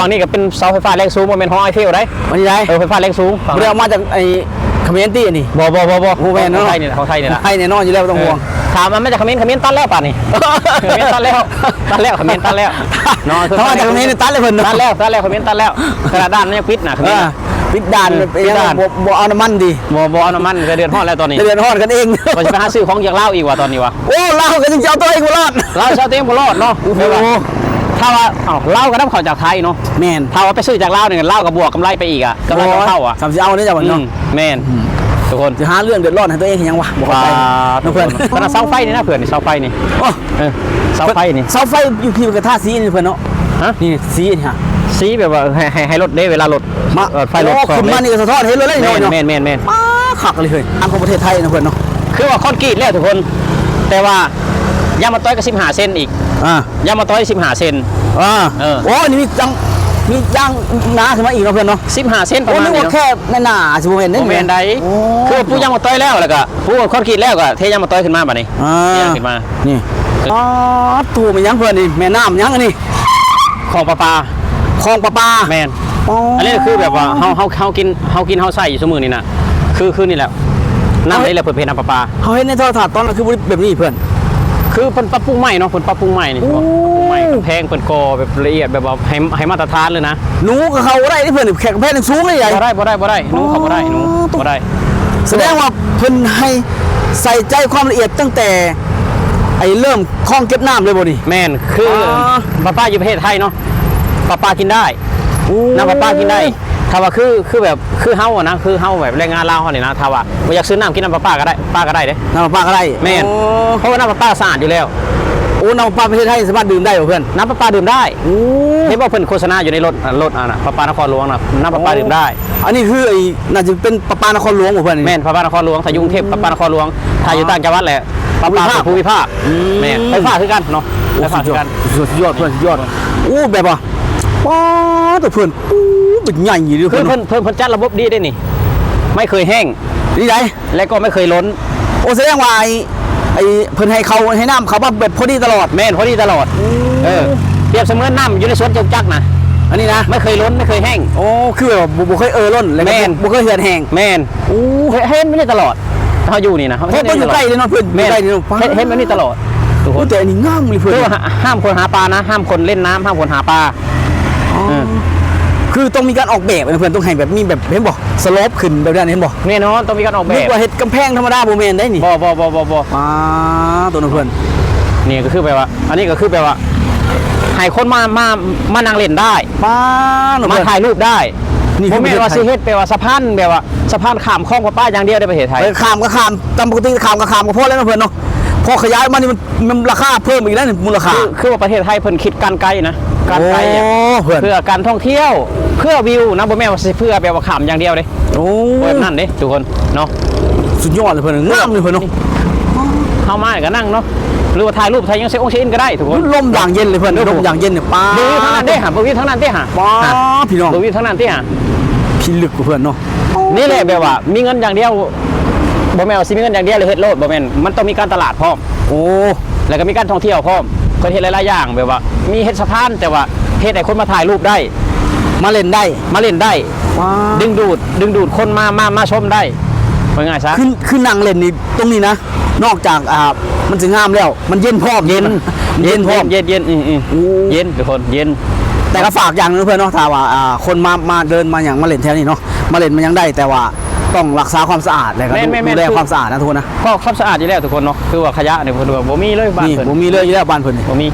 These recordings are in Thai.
ฝั่งนี้ก็เป็นเสาไฟฟ้าแรงสูงโมเมนต์ของไอเฟลได้มันยังไงไฟฟ้าแรงสูงเรียกมาจากไอ้คอมเมนตี้นี่บ่โมเมนต์เนาะไทยเนี่ยของไทยเนี่ยไทยเนี่ยนอนอยู่แล้วต้องห่วงถามมันไม่จากคอมเมนต์ตันแล้วป่ะนี่คอมเมนต์ตันแล้วคอมเมนต์ตันแล้วเนาะถ้ามาจากคอมเมนต์ตันเลยเพิ่นตันแล้วคอมเมนต์ตันแล้วกระดานมันยังปิดนะคอมเมนต์ปิดด่านบ่เอาน้ำมันดิบ่เอาน้ำมันเดือนทอดแล้วตอนนี้เดือนทอดกันเองก็จะไปหาซื้อของอย่างเล่าอีกว่ะตอนนี้วะโอ้เล่ากันจริงๆเอาตัวเองบ่รอดเล่าเช้าเต็มบ่รอดเนาะถ้าว่าเล่าก็ต้องขอจากไทยเนาะแม่นถ้าว่าไปซื้อจากเล่าเนี่ยเล่ากับบวกกำไรไปอีกอ่ะกำไรเข้าอ่ะสามสิบเอาเนี่ยจ้ะวันเนาะแม่นทุกคนจะหาเรื่องเดือดร้อนให้ตัวเองยังวะบอกไปเพื่อนขนาดเสาไฟนี่นะเพื่อนเสาไฟนี่เสาไฟนี่เสาไฟอยู่พี่กับท่าสีนี่เพื่อนเนาะนี่สีนี่ฮะสีแบบว่าให้รถได้เวลารถมาไฟรถขึ้นมานี่ก็สะท้อนเห็นเลยเนาะแม่นขักเลยอันของประเทศไทยนะเพื่อนเนาะคือว่าคอนกรีตแล้วทุกคนแต่ว่ายางมาต้อยก็15 เซนอีกยางมาต้อย15 เซนโอ้นี่มีย่างหนาขึ้นมาอีกเนาะเพื่อนเนาะ15 เซนประมาณนี้แค่หนาสิบเมตรนี่เมตรใดคือผู้ยางมาต้อยแล้วก็ผู้คอนกรีตแล้วก็เทยางมาต้อยขึ้นมาแบบนี้ยางขึ้นมานี่ตัวมันยังเพื่อนนี่แม่น้ำยังอันนี้ของปลาแมนอันนี้คือแบบว่าเขากินเขาใส่อยู่สมือนี่นะคือนี่แหละน้ำนี่แหละเพื่อนน้ำปลาเขาเห็นในโทรทัศน์ตอนนั้นคือแบบนี้เพื่อนคือเป็นปรับปรุงใหม่เนาะเป็นปรับปรุงใหม่นี่ปรับปรุงใหม่แพงเป็นกอแบบละเอียดแบบว่าให้มาตรฐานเลยนะหนูกับเขาได้ที่เพื่อนแข่งแพงสูงเลยใหญ่บ่ได้หนูเขาบ่ได้แสดงว่าเพิ่นให้ใส่ใจความละเอียดตั้งแต่ไอ้เริ่มคลองเก็บน้ำเลยบ่ดิแม่นคือป้าอยู่ประเทศไทยเนาะป้ากินได้น้ำป้ากินได้ถ้าว่าคือแบบคือเฮาอะนะคือเฮาแบบแรงงานลาวเขาเนี่ยนะถ้าว่าอยากซื้อน้ำกินน้ำป้าก็ได้เด้น้ำป้าก็ได้แม่นเพราะว่าน้ำป้าสะอาดอยู่แล้วโอ้น้ำป้าประเทศไทยสามารถดื่มได้เพื่อนน้ำป้าดื่มได้เห็นว่าเพิ่นโฆษณาอยู่ในรถนะป้านครหลวงนะน้ำป้าดื่มได้อันนี้คือไอ้น่าจะเป็นป้านครหลวงเพื่อนแม่นป้านครหลวงถ้ายุ่งเทพป้านครหลวงถ้าอยู่ต่างจังหวัดแหละป้าภูมิภาคแม่นไฟฟ้าคือกันเนาะไฟฟ้าคือกันสุดยอดเพื่อนยอดโอ้แบบว่าว้าตัวเพื่อนเป็นใหญ่อยู่เพื่อนจัดระบบดีได้นี่ไม่เคยแห้งดีใจและก็ไม่เคยล้นโอ้แสดงว่าไอ้เพื่อนให้เขาให้น้ำเขาแบบพอดีตลอดแม่นพอดีตลอดเปรียบเสมือนน้ำอยู่ในสวนจงจักนะอันนี้นะไม่เคยล้นไม่เคยแห้งโอ้คือแบบบุเคยล้นแม่นบุเคยเหือดแห้งแม่นโอ้เห็นไม่ได้ตลอดเขาอยู่นี่นะเขาอยู่ใกล้เลยเนาะเพื่อนใกล้นี่เห็นไม่ได้ตลอดแต่อันนี้ง่ามเลยเพื่อนห้ามคนหาปลานะห้ามคนเล่นน้ำห้ามคนหาปลาคือต้องมีการออกแบบเพื่อนต้องให้แบบมีแบบเห็นบอกสโลปขึ้นแบบนี้เห็นบอกแน่นอนต้องมีการออกแบบว่าเห็ดกำแพงธรรมดาโบเมนได้นี่บ่ตัวนั้นเพื่อนนี่ก็คือแบบว่าอันนี้ก็คือแบบว่าให้คนมานั่งเล่นได้มาถ่ายรูปได้โมเมนต์ว่าซีเฮ็ดแปลว่าสะพานแบบว่าสะพานข้ามคลองป้าอย่างเดียวในประเทศไทยข้ามก็ข้ามตามปกติข้ามก็พอแล้วนะเพื่อนเนาะพอขยายมานี่มันราคาเพิ่มอีกแล้วมูลค่าคือว่าประเทศไทยเพิ่นคิดการไกลนะการไกลเพื่อการท่องเที่ยวเพื่อวิวนะบ่แม่นว่าเพื่อแบบว่าขำอย่างเดียวเลยแบบนั้นเด้ทุกคนเนาะสุดยอดเลยเพื่อนงามเลยเพื่อนเนาะเข้ามาก็นั่งเนาะหรือว่าถ่ายรูปถ่ายยังเซ็กองเช็นก็ได้ทุกคนลมอย่างเย็นเลยเพื่อนลมอย่างเย็นเนี่ยป้าดูทั้งนั้นเด้ฮะวิวทั้งนั้นเด้ฮะป้าพี่น้องดูวิวทั้งนั้นเด้ฮะพี่ลึกเพื่อนเนาะนี่แหละแบบว่ามีเงินอย่างเดียวบ่แม่นว่าสิมีเงินอย่างเดียวเลยเฮ็ดโลดบ่แม่นมันต้องมีการตลาดพร้อมแล้วก็มีการท่องเที่ยวพร้อมก็เฮ็ดหลายๆอย่างแบบว่ามีเฮ็ดสะพานแต่ว่าเฮ็ดให้คนมาถ่ายรูปได้มาเล่นได้ดึงดูดคนมาชมได้เป็นไงซะขึ้นนั่งเล่นนี่ตรงนี้นะนอกจากมันจะงามแล้วมันเย็นพร้อมเย็นทุกคนเย็นแต่ก็ฝากอย่างนึงเพื่อนเนาะถ้าว่าคนมาเดินมาอย่างมาเล่นแถวนี้เนาะมาเล่นมันยังได้แต่ว่าต้องรักษาความสะอาดเลยครับดูแลความสะอาดนะทุกคนนะก็ความสะอาดอยู่แล้วทุกคนเนาะคือว่าขยะเนี่ยเพิ่นว่าบ่มีเลยบ้านเพิ่นบ่มีเลยอยู่แล้วบ้านเพิ่นบ่มี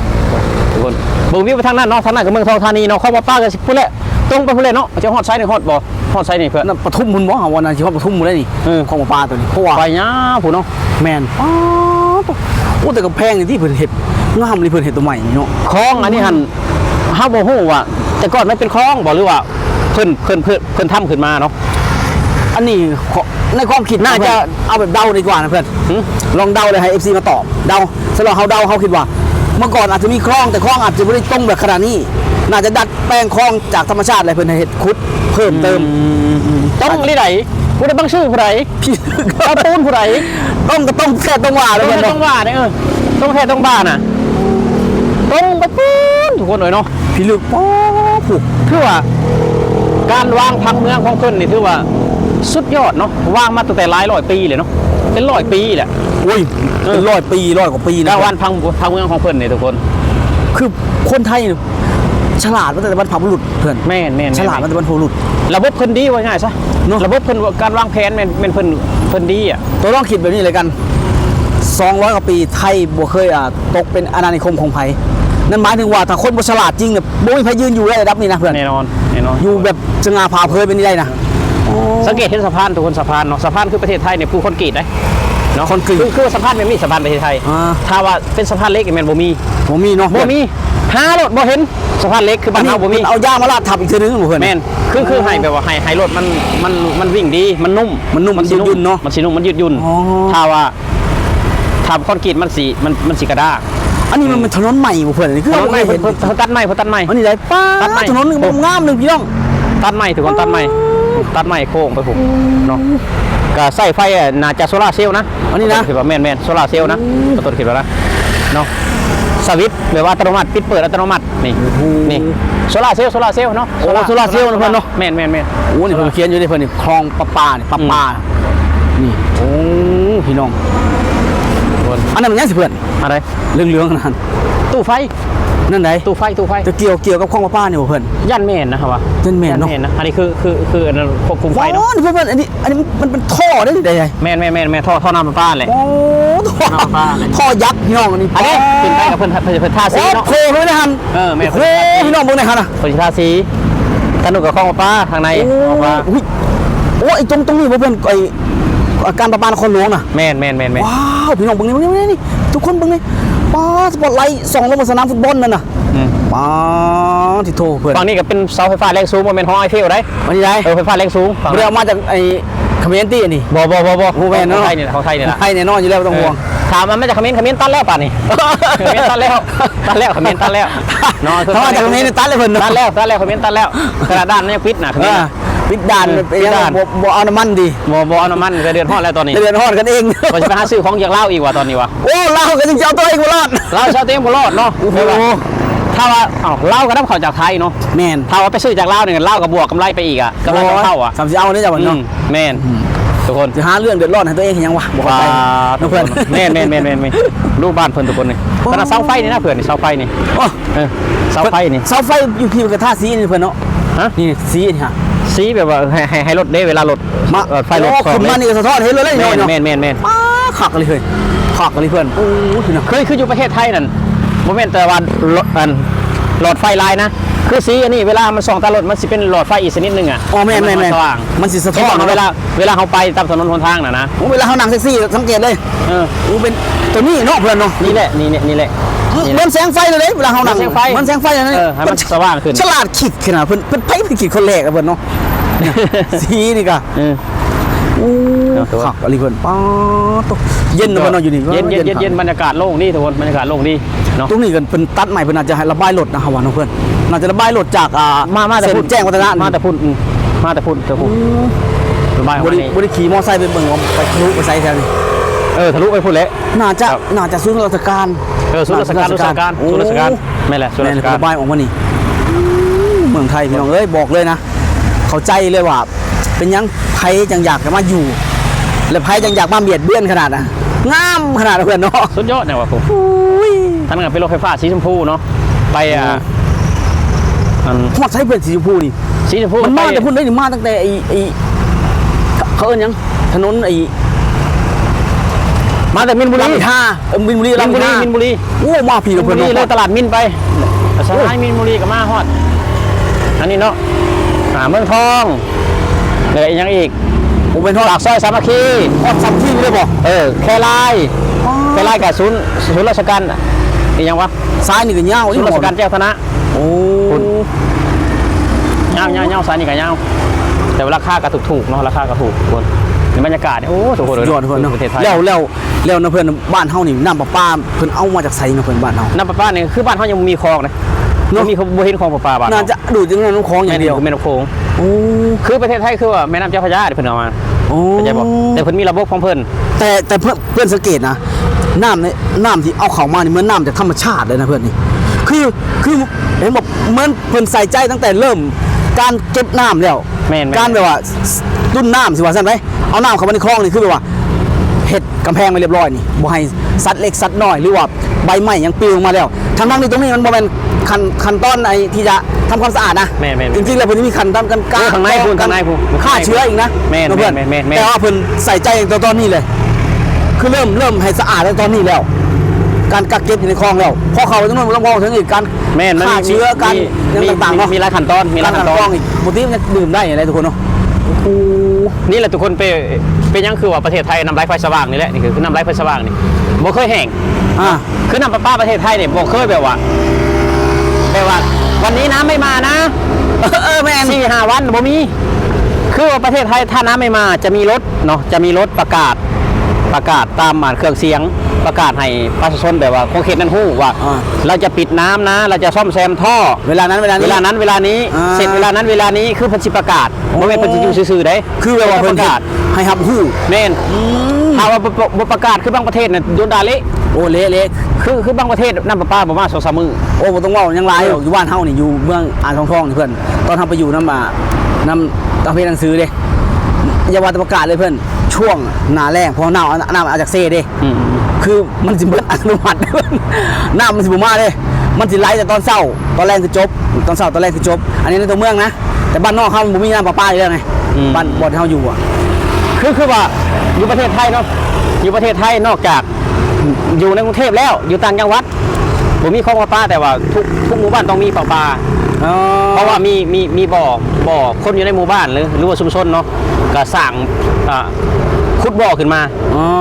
ทุกคนบ่มีไปทางนั้นเนาะทางนั้นก็เมืองทองธานีเนาะเข้ามาป้าก็สิพุ่นแหละตรงไปพุ่นแหละเนาะจะฮอดไซน์นี่ฮอดบ่ฮอดไซน์นี่เพิ่นปทุมพุ่นบ่วันนั้นสิฮอดปทุมพุ่นได้นี่ของปลาตัวนี้ไปยาพุ่นเนาะแม่นโอ้แต่กำแพงนี่ที่เพิ่นเฮ็ดงามเลยเพิ่นเฮ็ดตัวใหม่เนาะคลองอันนี้หั่นเฮาบ่ฮู้ว่าแต่ก่อนมันเป็นคลองบ่หรือว่าเพิ่นทำขึ้นมาเนาะอันนี้ในความคิดน่าจะเอาแบบเดาดีกว่านะเพื่อนลองเดาเลยให้ FC มาตอบเดาสำหรับเขาคิดว่าเมื่อก่อนอาจจะมีคลองแต่คลองอาจจะไม่ได้ตรงแบบขนาดนี้น่าจะดัดแปลงคลองจากธรรมชาติอะไรเพื่อนให้เห็ดคุดเพิ่มเติมต้องที่ไหนผู้ใดบ้างชื่อผู้ใดเอาปูนผู้ใดต้องแค่ต้องว่าเลยต้องว่าเนี่ยต้องแค่ต้องบ้าน่ะต้องไปปูนทุกคนเลยเนาะพี่ลึกป๊อป ผูก คือว่าการวางพังเมืองของเพิ่นนี่ถือว่าสุดยอดเนาะวางมาตั้งแต่หลายร้อยปีเลยเนาะเป็นร้อยปีแหละ โอ้ยเป็น100 ปี100 กว่าปีนะ การวางพังเมืองของเพิ่นนี่ทุกคน คือคนไทยเนี่ยฉลาดมาแต่บรรพบุรุษเพื่อน แม่น ฉลาดมาแต่บรรพบุรุษ ระบบเพิ่นดีว่าง่ายซะ เนอะ ระบบเพิ่นการวางแผนแม่นเพิ่นดีอ่ะ ตัวต้องคิดแบบนี้เลยกัน200 กว่าปีไทยบ่เคยตกเป็นอาณานิคมของไผนั่นหมายถึงว่าถ้าคนบ่ฉลาดจริงเนี่ยบ่มีไผยืนอยู่ได้ระดับนี้นะเพื่อน แน่นอน อยู่แบบสง่าผ่าเผยเป็นนี่ได้นะ สังเกตเห็นสะพานทุกคนสะพานเนาะสะพานคือประเทศไทยเนี่ยผู้คอนกรีตได้เนาะ คอนกรีต คือสะพานแม่นมีสะพานประเทศไทย อ่า ถ้าว่าเป็นสะพานเล็กแม่นบ่มี บ่มีเนาะ บ่มีหารถบ่เห็นสะพานเล็กคือ อั บ้าน น นี้ เฮาบ่มี เอาย่ามาลาดทับอีกทีนึงบ่เพื่อน แม่นคือให้แบบว่าให้รถมันวิ่งดีมันนุ่ม มันนุ่ม สิ มันยืดหยุ่นเนอะ มันสินุ่มมันยืดหยุ่น อ๋อ ถ้าว่าทำคอนกรีตมันสิกระด้าง อันนี้มันเป็นถนนใหม่บ่เพื่อนนี่คือ เพราะไม่ เห็น เพิ่นตัดไม้ อันนี้ได้ป้า ตัดใหม่ ถนนหนึงงามหนึงพี่น้อง ตัดไม้ทุกคนตัดไม้โค้งไปผมเนาะก็ใส่ไฟน่าจะโซล่าร์เซลล์นะ อันนี้นะ คิดว่าแม่นโซล่าร์เซลล์นะต้นคิดว่านะเนาะสวิตช์แบบว่าอัตโนมัติปิดเปิดอัตโนมัตินี่โซล่าร์เซลล์เนาะ โอ้โซลาร์เซลล์นะเพื่อนเนาะ แม่น โอ้นี่เพิ่นเขียนอยู่ในเพิ่นนี่คลองประปานี่ประปานี่โอ้พี่น้องอันนั้นมันยังสิเพื่อน อะไร เหลืองๆนั่น ตู้ไฟ นั่นไหน ตู้ไฟ จะเกี่ยวกับคลองประปานี่บ่เพื่อน ยันแม่นนะครับว่า ยันแม่นเนอะ อันนี้คืออันนั้นควบคุมไฟ โอ้ เนาะ นี่เพื่อนอันนี้มันเป็นท่อได้ได้ไง แม่นท่อน้ำประปาเลย โอ้ท่อ น้ำประปาเลย ท่อยักษ์พี่น้องอันนี้ อันนี้เป็นไปกับเพิ่นทาสี โอ้ เนาะ โหไม่ได้ทัน แม่น โอ้พี่น้องเบิ่งหน่อยครับนะ เพิ่นสิทาสีสนุกกับคลองประปาทางในคลองประปา อุ้ยโอ้ไอ้ตรงนี้บ่เพื่อนไอ้การประปานครหลวงน่ะ แม่น ว้าวพี่น้องเบิ่งนี่ทุกคนเบิ่งนี่ป้าสปอตไลท์ส่องลงมาสนามฟุตบอลนั่นน่ะ อืม ป้าที่โทเพื่อน ฝั่งนี้ก็เป็นเสาไฟฟ้าแรงสูงบ่แม่นห้องไอเฟลได้ วันนี้ได้ ไฟฟ้าแรงสูงฝั่ง เรียกมาจากไอ้คอมเมนตี้นี่ บ่ โอ้แม่นเนาะ ของไทยนี่แหละ ให้แน่นอนอยู่แล้วไม่ต้องห่วง ถามมันไม่จะคอมเมนต์ตัดแล้วป่ะนี่คอมเมนต์ตัดแล้วคอมเมนต์ตัดแล้วเนาะ ถ้ามาจากคอมเมนต์ตัดเลยเพิ่น ตัดแล้วคอมเมนต์ตัดแล้วกระดานมันยังปิดนะคอมเมนต์ ปิดด่าน ปิดด่าน บ่เอาน้ำมันดี บ่เอาน้ำมันเดือนฮอดแล้วตอนนี้ เดือนฮอดกันเอง ก็จะไปหาซื้อของจากเล่าวอีกว่ะตอนนี้ว่ะ โอ้เราก็จะเอาตัวเองบ่รอด เราชาวเต็มบ่รอดเนาะ โอ้โห ถ้าว่าเล่าวก็นำเข้าจากไทยเนาะ แม่น ถ้าว่าไปซื้อจากเล่าวเนี่ยเล่าวกับบวกกำไรไปอีกอ่ะกำไรต้องเข้าอ่ะ สามสิบเอาเนี่ยจ้ะวันเนาะ แม่นทุกคน จะหาเรื่องเดือดร้อนให้ตัวเองเห็นยังวะบอก ปลา ไป ทุก เพื่ ค อน นแม่นลูกบ้านเพิ่นทุกคนนี่ขนาดเสาไฟนี่นะเพื่อนนี่เสาไฟนี่ โอ้ เสาไฟนี่ เสาไฟอยู่พี่กับท่าสีนี่เพื่อนเนาะ ฮะ นี่สีนี่ฮะ สีแบบว่าให้รถได้เวลารถ มา ไฟรถ โอ้ขึ้นมานี่ก็สะท้อนเห็นเลยเนาะ แม่น ป้าขักกันเลยเพื่อนขักกันเลยเพื่อนโอ้พี่น้อง เคยคืออยู่ประเทศไทยนั่นโมเมนต์แต่ว่ารถหลอดไฟลายนะคือสีอันนี้เวลามันส่องตารถมันสิเป็นหลอดไฟอีกชนิดนึงอ่ะ อ๋อแม่น นสว่าง มันสิสะท้ ที่ อน บอกเวลาเขาไปตามถนนหนทางน่ะนะ เวลาเขานั่งแท็กซี่สังเกตเลย เออ อู้เป็นตัวนี้เนาะเพื่อนเนาะ นี่แหละนี่แหละ เหมือนแสงไฟเลยเวลาเขานั่ง เหมือนแสงไฟ มันแสงไฟเลย ให้มันสว่างขึ้น ฉลาดคิดขนาดเพิ่นไผเพิ่นคิดคนแรกอะเพิ่นเนาะเนี่ยสีนี่ก็ เออ อู้ เอาตัว ขักอะไรเพิ่นป้าตกเย็นเนาะเพิ่นเนาะอยู่นี่ เย็นบรรยากาศโล่งดีทุกคนบรรยากาศโล่งดีเนาะ ตรงนี้กันเป็นตัดใหม่เพิ่นอาจจะให้ระบายรถนะครับว่าเนาะเพิ่นน่าจะระบายรถจากมาแต่ เส้น พุ่น แจ้งวัฒนะ มาแต่พุ่นระบายออก บ่ มา ได้ นี่ บ่ได้ขี่มอไซค์ไปเบิ่งว่าไปทะลุไปไซค์แถวนี้ ทะลุไปพุ่นแล้ว น่าจะศูนย์ราชการ ศูนย์ราชการไม่แหละศูนย์ แม่ ราน ชการ ระบายออกมานี่เมืองไทยพี่น้องเอ้ยบอกเลยนะเข้าใจเลยว่าเป็นยังไผจังอยากจะมาอยู่ และไผจังอยากมาเบียดเบียนขนาดน่ะงามขนาดเพื่อนเนาะ สุดยอดเนี่ยว่ะผม อุ้ย ท่านก็เป็นรถไฟฟ้าสีชมพูเนาะไปอัน ฮอดใช้เพื่อนสีชมพูนี่ สีชมพู มัน ไป มาแต่พุ่นได้นี่มาตั้งแต่ไอ้เขาเอิ้นหยังถนนไอ้ มาแต่มินบุรี ลำท่ามินบุรี มินบุรี โอ้มาพี่ มิ กับ นบุ เพื่อน รี เนาะ เลยตลาดมินไปสหายมินบุรีกับมาฮอดอันนี้เนาะเมืองทองเหลืออีกยังอีก ผมเป็นทอด ปากซอยสามัคคี ทอดซับที่เลยบ่ แค่ลายกับศูนย์ราชการอีกยังวะ ซ้ายนี่ก็ยาว ศูนย์ราชการแจ้งธนะ โอ้ เงาสายนี่กับเงาแต่ว่าราคาก็ถูกเนาะราคาก็ถูกคนในบรรยากาศเนี่ยโอ้สุดยอด ยอดเพื่อนเนาะ ประเทศไทย แล้วนะเพื่อนบ้านเฮานี่น้ำประปาเพิ่นเอามาจากไสเนาะเพื่อนบ้านเฮา น้ำประปาเนี่ยคือบ้านเขายังมีคลองนะ เนอะ มีบ่เห็นคลองประปาบ้าน น่าจะดูจังน้ำคลองอย่างเดียว แม่น้ำโขง โอ้ คือประเทศไทยคือว่าแม่น้ำเจ้าพระยาเพิ่นเอามา โอ้ เข้าใจบ่แต่เพิ่นมีระบบของเพิ่น แต่เพื่อนสังเกตนะน้ำที่เอาเข้ามานี่เหมือนน้ำจากธรรมชาติเลยนะเพื่อนนี่ คือเห็นบอกเหมือนเพิ่นใส่ใจตั้งแต่เริ่มการเก็บน้ำแล้ว แม่น การแบบว่าตุ้นน้ำสิว่าซั่นไหมเอาน้ำเข้ามาในคลองนี่คือแบบว่าเฮ็ดกำแพงไว้เรียบร้อยนี่บ่ให้สัตว์เล็กสัตว์น้อยหรือว่าใบไม้ยังปลิวออกมาแล้วทั้งนี้ตรงนี้มันบ่แม่นขั้นตอนไอ้ที่จะทำความสะอาดนะ แม่น จริงๆแล้วเพิ่นมีขั้นตอนกัน ข้างในพูนข้างในพูน ฆ่าเชื้ออีกนะ แม่น เพื่อน แม่น แต่ว่าเพิ่นใส่ใจตอนนี้เลย คือเริ่มให้สะอาดตั้งตอนนี้แล้ว การกักเก็บอยู่ในคลองแล้วพอเขาตรงนั้นเรามองถึงอีกการ แม่นมัน ฆ่าเชื้อการ มี ต่างๆเนาะ มีหลายขั้นตอนมีหลายขั้นตอน กลองอีกบางทีมันจะดื่มได้อะไรทุกคนเนาะ นี่แหละทุกคนเป็นยังคือว่าประเทศไทยน้ำไหลไฟสว่างนี่แหละนี่คือน้ำไหลไฟสว่างนี่บ่เคยแห้ง คือน้ำประปาประเทศไทยเนี่ยบ่เคยแบบว่าวันนี้น้ำไม่มานะ แม่น 4-5 วันบ่มี คือว่าประเทศไทยถ้าน้ำไม่มาจะมีรถเนาะจะมีรถประกาศตามเครื่องเสียงประกาศให้ประชาชนแบบว่าคงเขตนั้นฮู้ว่า เราจะปิดน้ำนะ เราจะซ่อมแซมท่อ เวลานั้น เวลานี้เสร็จเวลานั้นเวลานี้คือเพิ่นสิประกาศบ่แม่นเพิ่นสิอยู่ซื่อๆเด้ คือแบบว่าเพิ่น ประกาศ ให้รับฮู้ แม่นถ้าว่าบ่ประกาศคือบางประเทศน่ะโดนด่าเละ โอ้เละ คือบางประเทศน้ำประปาบ่มา2-3 มื้อ โอ้บ่ต้องเว้ายังหลายอยู่บ้านเฮานี่อยู่เมืองอ่างทองนี่เพื่อนตอนเฮาไปอยู่น้ำตามเพจหนังสือเด้อย่าว่าแต่ประกาศเลยเพื่อนช่วงหน้าแล้งเพราะน้ำมาจากเซ่เด้ คือมันสิเบิดอัตโนมัติ น้ำมันสิบ่มาเด้มันสิไหลแต่ตอนเช้าตอนแรกคือจบตอนเช้าตอนแรกคือจบ อันนี้ในตัวเมืองนะแต่บ้านนอกเขามันบ่มีน้ำประปาอยู่แล้วไงบ้านบ่อนที่เขาอยู่อ่ะ คือว่าอยู่ประเทศไทยเนาะอยู่ประเทศไทยนอกจากอยู่ในกรุงเทพแล้วอยู่ต่างจังหวัดผมมีคลองประปาแต่ว่าทุกหมู่บ้านต้องมีประปาเพราะว่ามีบ่อคนอยู่ในหมู่บ้านหรือว่าชุมชนเนาะก็สร้างขุดบ่อขึ้นมา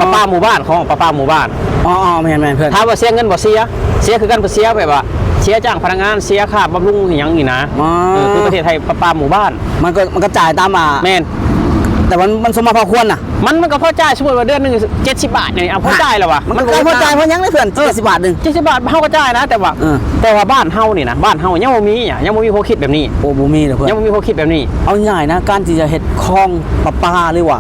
ประปาหมู่บ้านของประปาหมู่บ้าน อ๋อแม่นเพื่อน ถ้าว่าเสียเงินบ่เสียคือกันบ่เสียแบบว่าเสียจ้างพนักงานเสียค่าบำรุงอย่างนี้นะคือประเทศไทยประปาหมู่บ้าน มันก็จ่ายตามมา แม่น แต่มันสมมาพอควรน่ะ มันก็พอจ่ายสมมติว่าเดือนหนึง70 บาทเนี่ยเอาพอจ่ายแล้ววะ มันก็พอจ่ายเพราะยังเลยเพื่อน70 บาทนึง 70 บาทเฮาก็จ่ายนะแต่ว่าบ้านเฮานี่นะบ้านเฮายังบ่มีอ่ะยังบ่มีความคิดแบบนี้ โอ้บ่มีเลยเพื่อน ยังบ่มีความคิดแบบนี้ เอาง่ายนะการที่จะเฮ็ดคลองประปาหรือว่า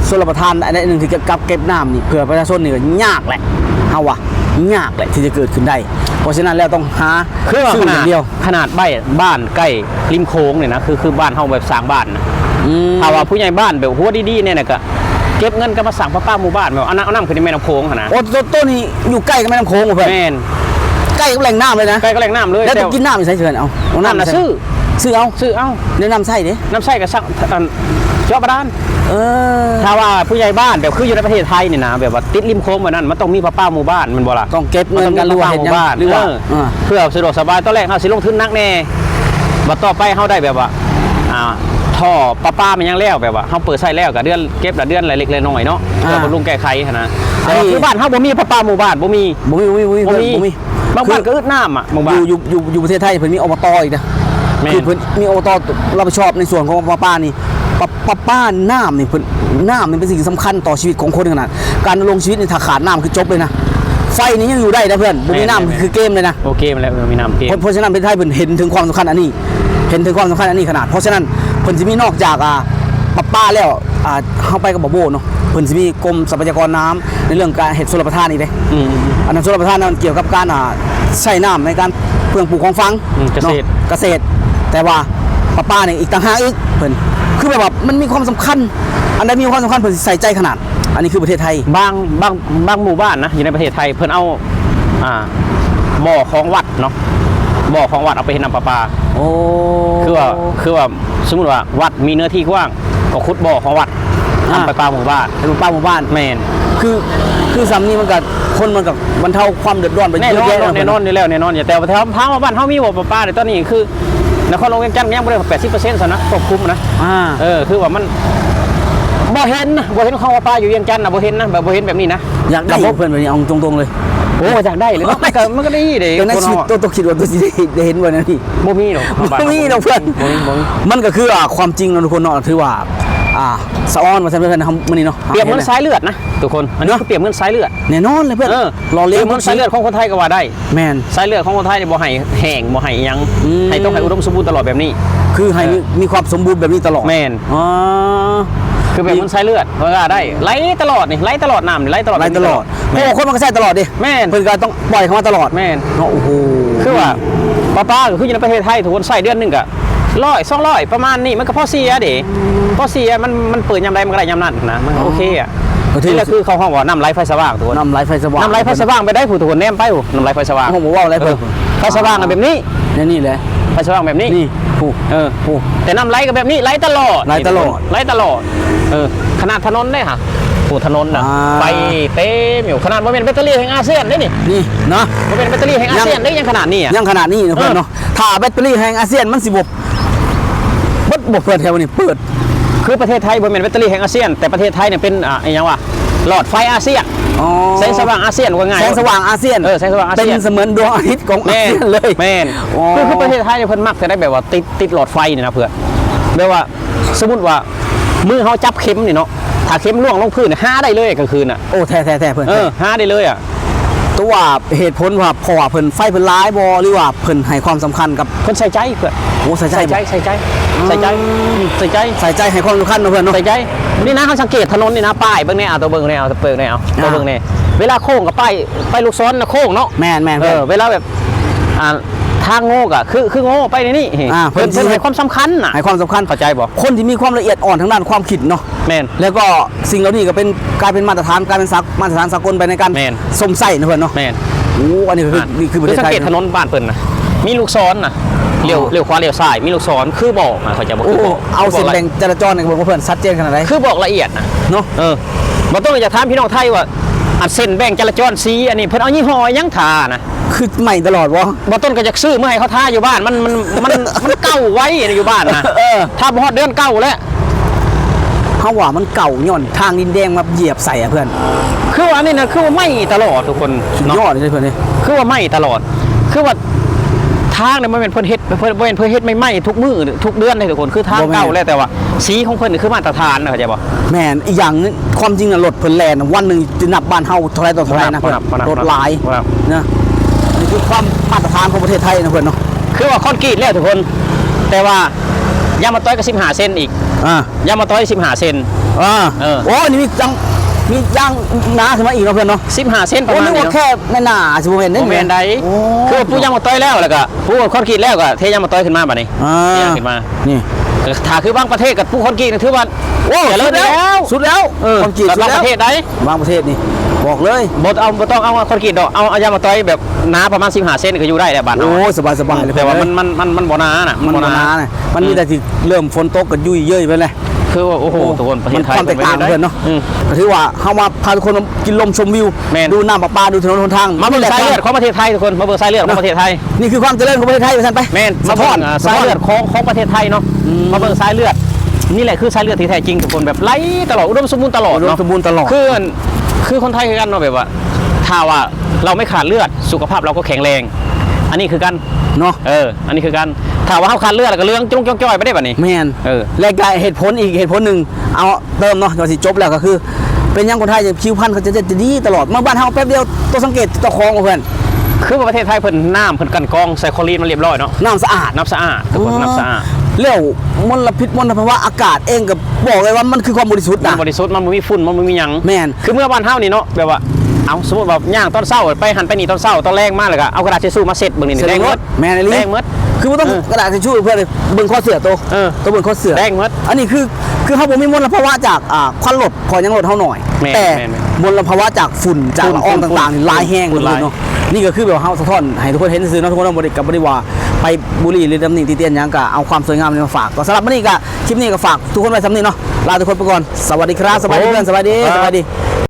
ชลประทานอันนึงที่กับเก็บน้ำนี่เพื่อประชาชนนี่ก็ยากแหละเฮาว่ะยากแหละที่จะเกิดขึ้นได้เพราะฉะนั้นแล้วต้องหา คือว่า ซื้ ข อ นา อ ด ย่างเดียว บ้านใกล้ริมโค้งเนี่ยนะคือบ้านเฮาแบบสร้างบ้านนะถ้าว่าผู้ใหญ่บ้านแบบหัวดีๆเนี่ยนะก็เก็บเงินก็มาสั่งป้าหมู่บ้านแบบเอาน้ำขึ้นในแม่น้ำโค้งหั่นนะ โอ้ต้นนี้อยู่ใกล้กับแม่น้ำโขงเพื่อน แม่น ใกล้กับแหล่งน้ำเลยนะ ใกล้กับแหล่งน้ำเลย แล้วต้องกินน้ำใส่เชิญเอา น้ำน่ะซื้อ ซื้อเอาแนะนำใส่ดิ น้ำใส่ก็สั่งเจาะบาดาล ถ้าว่าผู้ใหญ่บ้านแบบคืออยู่ในประเทศไทยนี่นะแบบว่าติดริมโค้งแบบนั้นมันต้องมีป้าหมู่บ้านมันบ่ล่ะ ต้องเก็บเงินกันหรือว่าเฮ็ดหยัง หรือว่าเพื่อสะดวกสบายตอนแรกเฮาสิลงทุนนักแน่บัดต่อไปเฮาได้แบบว่าท่อป้ามันยังแล้วแบบว่าเฮาเปิดใช้แล้วก็เดือนเก็บละเดือนละเล็กละน้อยเนาะเพื่อบำรุงแก้ไขหั่นนะแต่ว่าคือบ้านเฮาบ่มีป้าหมู่บ้านบ่มีบางบ้านก็อึดน้ำอ่ะบางบ้าน อยู่ประเทศไทยเพิ่นมีอบตอีกนะคือเพิ่นมีอบตรับผิดชอบในส่วนของป้านี่ป้าน้ำนี่เพิ่นน้ำนี่เป็นสิ่งสำคัญต่อชีวิตของคนขนาดการดำรงชีวิตนี่ถ้าขาดน้ำคือจบเลยนะไฟนี่ยังอยู่ได้นะเพื่อนบ่มีน้ำคือเกมเลยนะ โอเคมาแล้วมีน้ำเกม เพราะฉะนั้นประเทศไทยเพิ่นเห็นถึงความสำคัญอันนี้ขนาดเพราะฉะนั้นเพิ่นสิมีนอกจากป้าแล้วเข้าไปกับบ่โบเนาะเพิ่นสิมีกรมทรัพยากรน้ำในเรื่องการเฮ็ดชลประทานอีกเด้อันนั้นชลประทานนั้นเกี่ยวกับการใช้น้ำในการเพื่อปลูกของฟังเกษตรแต่ว่าป้าเนี่ยอีกต่างหากอีกเพิ่นคือแบบว่ามันมีความสำคัญอันใดมีความสำคัญเพิ่นสิใส่ใจขนาดอันนี้คือประเทศไทยบางหมู่บ้านนะอยู่ในประเทศไทยเพิ่นเอาบ่อของวัดเนาะบ่อของวัดเอาไปเฮ็ดน้ำประปาโอ้คือว่าสมมุติว่าวัดมีเนื้อที่กว้างก็ขุดบ่อของวัดทำประปาหมู่บ้านแม่นคือสำนี้มันกับคนมันกับบรรเทาความเดือดร้อนไปเยอะแยะแน่นอนอยู่แล้วแน่นอนอย่าแต่ว่าถามว่าบ้านเฮามีบ่อประปาในตอนนี้คือนครหลวงเวียงจันทน์ยังบ่ได้ 80% ซะนะควบคุมนะคือว่ามันบ่เห็นของประปาอยู่เวียงจันทน์นะบ่เห็นนะแบบบ่เห็นแบบนี้นะอยากได้เพื่อนแบบนี้เอาตรงๆเลยโอ้อยากได้เลยมันก็ได้เด้ในชีวิตตัวคิดว่าตัวสิได้เห็นบ่นั่นนี่บ่มีหรอกเพื่อนมันก็คือความจริงนะทุกคนเนาะถือว่าสะอ้อนมาซั่นเพื่อนมื้อนี้เนาะเปรียบเหมือนสายเลือดนะทุกคนอันนี้คือเปรียบเหมือนสายเลือดแน่นอนเลยเพื่อนรอเลี้ยงเหมือนสายเลือดของคนไทยก็ว่าได้แม่นสายเลือดของคนไทยนี่บ่ให้แห้งบ่ให้หยังให้ต้องให้อุดมสมบูรณ์ตลอดแบบนี้คือให้มีความสมบูรณ์แบบนี้ตลอดแม่นคือแบบมันสายเลือดว่าได้ไหลตลอดนี่ไหลตลอดน้ำไหลตลอดโอ้คนมันก็ใช้ตลอดดิแม่นเพิ่นก็ต้องปล่อยเข้ามาตลอดแม่นโอ้โห คือว่าป้าก็คืออยู่ในประเทศไทยทุกคนใส่เดือนหนึงก็100-200ประมาณนี้มันก็พอเสียเด้พอเสียมันเปิดยามใดมันก็ได้ยามนั้นนะมันโอเคอ่ะนี่แหละคือเขาห้องว่าน้ำไหลไฟสว่างทุกคน น้ำไหลไฟสว่าง น้ำไหลไฟสว่างไปได้ผู้ทุกคนแนมไปผู้น้ำไหลไฟสว่าง ผมบอกว่าอะไรเพิ่น ไฟสว่างแบบนี้ นี่เลย ไฟสว่างแบบนี้ นี่ผู้ ผู้แต่น้ำไหลก็แบบนี้ไหลตลอด ไหลตลอด ไหลตลอดขนาดถนนได้ค่ะผู้ถนนน่ะ อ่า ไปเต็มอยู่ขนาดว่าเป็นแบตเตอรี่แห่งอาเซียนได้นี่ นี่เนาะ ว่าเป็นแบตเตอรี่แห่งอาเซียนได้ยังขนาดนี้อ่ะ ยังขนาดนี้นะเพื่อนเนาะถ้าแบตเตอรี่แห่งอาเซียนมันสิบบบ่เปิดแถวนี้เปิด คือประเทศไทยบ่เป็นแบตเตอรี่แห่งอาเซียนแต่ประเทศไทยเนี่ยเป็นอะไรอย่างว่าหลอดไฟอาเซียน อ๋อ แสงสว่างอาเซียนว่าไง แสงสว่างอาเซียน แสงสว่างอาเซียน เป็นเสมือนดวงอาทิตย์ของอา แม่น เซียนเลย แม่น อ๋อ คือประเทศไทยเนี่ยเพิ่นมักจะได้แบบว่าติดหลอดไฟนี่นะเพื่อนแบบว่าสมมติว่ามือเขาจับเข็มนี่เนาะถ้าเข็มล่วงลงพื้นเนี่ยหาได้เลยกลางคืนอ่ะ โอ้แท้เพื่อน หาได้เลยอ่ะ ตัวเหตุผลว่าเพราะว่าเพิ่นไฟเพิ่นร้ายบ่หรือว่าเพิ่นให้ความสำคัญกับ เพิ่นใส่ใจเพื่อน โอ้ใส่ใจ ใส่ใจใส่ใจใส่ใจ ใส่ใจให้ความสำคัญนะเพื่อนเนาะ ใส่ใจนี่นะเขาสังเกตถนนนี่นะป้ายเบิ่งเนี่ยเอาตัวเบิ่งเนี่ยเอาตัวเบิ่งเนี่ยเอาตัวเบิ่งเนี่ยเวลาโค้งกับป้ายลูกศรนะโค้งเนาะ แม่นเพื่อน เวลาแบบทางโง่อะคือโง่ไปในนี่ เพิ่ เพิ่ น นให้ความสำคัญน่ะ ให้ความสำคัญ เข้าใจบ่ คนที่มีความละเอียดอ่อนทางด้านความคิดเนาะ แม่น แล้วก็สิ่งเหล่านี้ก็เป็นกลายเป็นมาตรฐานกลายเป็นมาตรฐานสากลไปในการ แม่น สมใส่นะเพื่อนเนาะ แม่น โอ้อันนี้คือนี่คือประเทศ สัง ไทย เกตถนนบ้านเพิ่นนะมีลูกศรน่ะเลี้ยวขวาเลี้ยวซ้ายมีลูกศรคือบอกนะเข้าใจบ่ โอ้ คือบอก เอาเส้นแบ่งจราจรในเพื่อนชัดเจนขนาดไหน คือบอกละเอียดนะ เนาะ บ่ต้องจะถามพี่น้องไทยว่าอันเส้นแบ่งจราจรสีอันนี้เพิ่นเอายี่ห้อหยังทานะ คือใหม่ตลอดวะ บ่ต้นก็อยากซื้อเมื่อให้เขาทาอยู่บ้านมันเก่าไว้อยู่บ้านนะถ้าบ่ฮอดเดือนเก่าแล้ว เขาว่ามันเก่าย่อนทางดินแดงมาเหยียบใส่อะเพื่อน คือว่านี่นะคือว่าไม่ตลอดทุกคน สุด เนาะ ยอดเลยเพื่อนนี่ คือว่าไม่ตลอด คือว่าทางเนี่ยมันเป็นเพิ่นเฮ็ดเพิ่นไม่ไหม้ทุกมื้อทุกเดือนเลยทุกคนคือทางเก่าแล้วแต่ว่าสีของเพิ่นนี่คือมาตรฐานนะเข้าใจบ่ แมนอีกอย่างนึงความจริงอะรถเพิ่นแลนด์วันหนึ่งจะนับบ้านเฮาเท่าไรต่อเท่าไรนะเพื่อน นับ รถหลายนะนี่คือความมาตรฐานของประเทศไทยนะเพื่อนเนาะ คือว่าคอนกรีตแล้วทุกคน แต่ว่ายางมะต้อยก็15เซนอีก อ่าย างมะต้อย15เซน โอ้นี่มีย่างหนาขึ้นมาอีกเนาะเพื่อนเนาะ 15เซนประ โอ้ มาณ นึก นี้ ว่าแค่ในหนาสิบ่เห็น โมเมนต์ใด โอ้ คือผู้ยางมะต้อยแล้วก็ผู้คอนกรีตแล้วก็เทยางมะต้อยขึ้นมาบัดนี้ อ่า เทขึ้นมา นี่ ถ้าคือบางประเทศกับผู้คอนกรีตถือว่า โอ้ เจริญแล้ว สุดแล้วความจริงสุด บาง แล้ ป ว ระเทศใด บางประเทศนี่บอกเลย บ่ต้องเอาคอนกรีตดอกเอายางมะต้อยแบบหนาประมาณ15เซนก็อยู่ได้แล้วบ้าน โอ้ เนาะ สบายเลย แต่ว่ามันบ่หนาน่ะ มัน บ่ บ่หนาเนี่ยมันมีแต่ที่เริ่มฝนตกกับยุ่ยเย้ยไปเลย คือว่าโอ้โหทุกคนประเท มั ศ น ไทย ความแตกต่างเพื่อนเนาะ อืม ก็ถือว่าเฮามาพาทุกคนมากินลมชมวิว แม่น ดูน้ำประปาดูถนนหนทาง มาเบิ่งสายเลือดของประเทศไทยทุกคนมาเบิ่งสายเลือดของประเทศไทย นี่คือความเจริญของประเทศไทยไปท่านไป แม่น สะท้อน สายเลือดของประเทศไทยเนาะมาเบิ่งสายเลือดนี่แหละคือสายเลือดที่แท้จริงทุกคนแบบไหลตลอดอุดมสมบูรณ์ตลอด อุดม เนาะ สมบูรณ์ตลอด คือคนไทยคือกันเนาะแบบว่าถ้าว่าเราไม่ขาดเลือดสุขภาพเราก็แข็งแรง อันนี้คือกัน เนาะ อันนี้คือกันถ้าว่าเขาขาดเลือดแล้วก็เรื่องจ้องจ้อยไปได้ป่ะนี่ แม่น และก็เหตุผลอีกเหตุผลหนึ่งเอาเติมเนาะก่อนสิจบแล้วก็คือ เป็นยังคนไทยจะคิวพันธุ์เขาจะดีตลอดเมื่อบ้านเฮาแป๊บเดียวตัวสังเกตตัวคลองเพื่อน คือว่าประเทศไทยเพิ่นน้ำเพิ่นกันกรองใส่คลอรีนมันเรียบร้อยเนาะ น้ำสะอาด น้ำสะอาดทุกคนน้ำสะอาด แล้วมลพิษมลภาวะอากาศเองกับบอกเลยว่ามันคือความบริสุทธิ์ มั นะ นบริสุทธิ์มันไม่มีฝุ่นมันไม่มีหยัง แม่น คือเมื่อบ้านเฮานี่เนาะแบบว่าเอาสมมติว่าย่างตอนเช้าไปหันไปนี่ตอนเช้าตอนแรงมากเลยก็เอากระดาษทิชชู่มาเซ็ตเบิ่งนี่แดงหมด แม่นเลย แดงหมด คือว่าต้องกระดาษทิชชู่เพื่อนเบิ่งข้อเสือตัว ตัวเบิ่งข้อเสือ แดงหมด อันนี้คือเขาบอกมีมลภาวะจากควันรถขอยังรถเท่าหน่อย แม่น แต่ แม่น มลภาวะจากฝุ่นจากละออง ฝุ่น ต่างๆนี่ลายแห้ง ฝุ่น เล ลาย ยเนาะนี่ก็คือแบบเฮาสะท้อนให้ทุกคนเห็นซื่อๆเนาะทุกคนต้องบริกับบริวาไปบุรีหรือดำนิ่งตีเตียนหยังก็เอาความสวยงามนี้มาฝากก็สำหรับวันนี้ก็คลิปนี้ก็ฝากทุกคนไว้สำนี้เนาะลาทุกคนไปก่อนสวัสดีครับสวัสดีเพื่อนสวัสดี